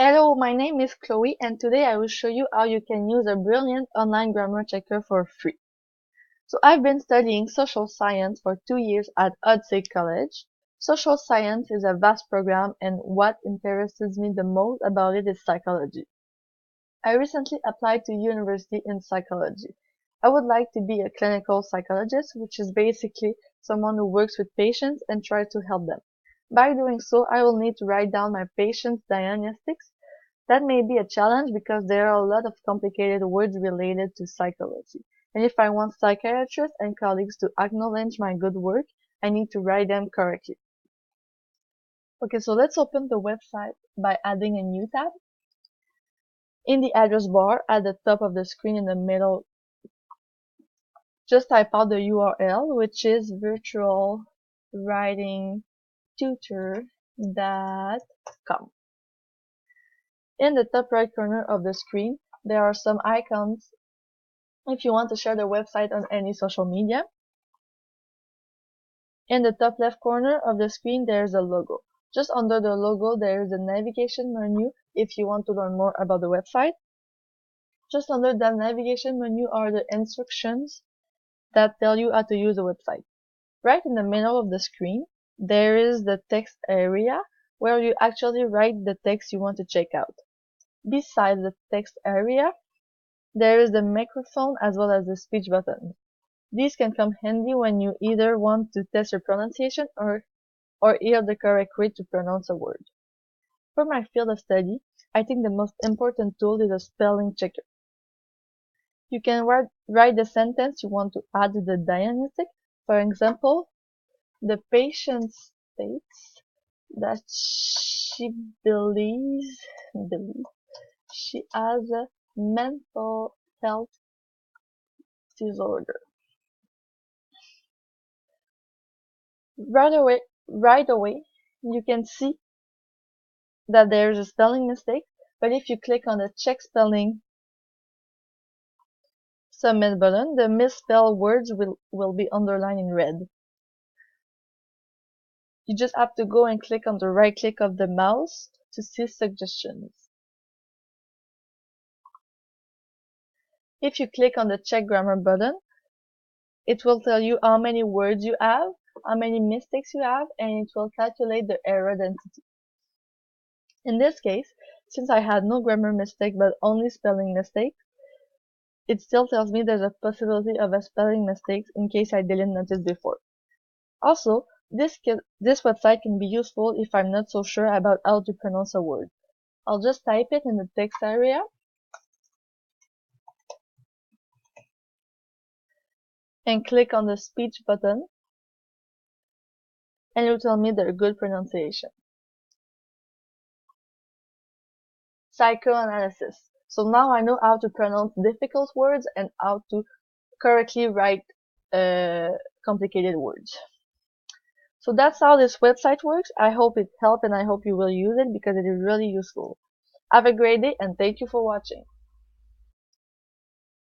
Hello, my name is Chloe and today I will show you how you can use a brilliant online grammar checker for free. So I've been studying social science for 2 years at Odsey College. Social science is a vast program and what interests me the most about it is psychology. I recently applied to university in psychology. I would like to be a clinical psychologist, which is basically someone who works with patients and tries to help them. By doing so, I will need to write down my patient's diagnostics. That may be a challenge because there are a lot of complicated words related to psychology. And if I want psychiatrists and colleagues to acknowledge my good work, I need to write them correctly. Okay, so let's open the website by adding a new tab. In the address bar at the top of the screen in the middle, just type out the URL, which is virtualwritingtutor.com. In the top right corner of the screen, there are some icons if you want to share the website on any social media. In the top left corner of the screen, there is a logo. Just under the logo, there is a navigation menu if you want to learn more about the website. Just under that navigation menu are the instructions that tell you how to use the website. Right in the middle of the screen, there is the text area where you actually write the text you want to check out. Beside the text area, there is the microphone as well as the speech button. These can come handy when you either want to test your pronunciation or hear the correct way to pronounce a word. For my field of study, I think the most important tool is a spelling checker. You can write the sentence you want to add to the diagnostic. For example, the patient states that she believes she has a mental health disorder. Right away, you can see that there is a spelling mistake, but if you click on the check spelling submit button, the misspelled words will be underlined in red. You just have to go and click on the right click of the mouse to see suggestions. If you click on the check grammar button, it will tell you how many words you have, how many mistakes you have, and it will calculate the error density. In this case, since I had no grammar mistake but only spelling mistake, it still tells me there's a possibility of a spelling mistake in case I didn't notice before. Also, this website can be useful if I'm not so sure about how to pronounce a word. I'll just type it in the text area and click on the speech button, and it will tell me the good pronunciation. Psychoanalysis. So now I know how to pronounce difficult words and how to correctly write complicated words. So that's how this website works. I hope it helped and I hope you will use it because it is really useful. Have a great day and thank you for watching.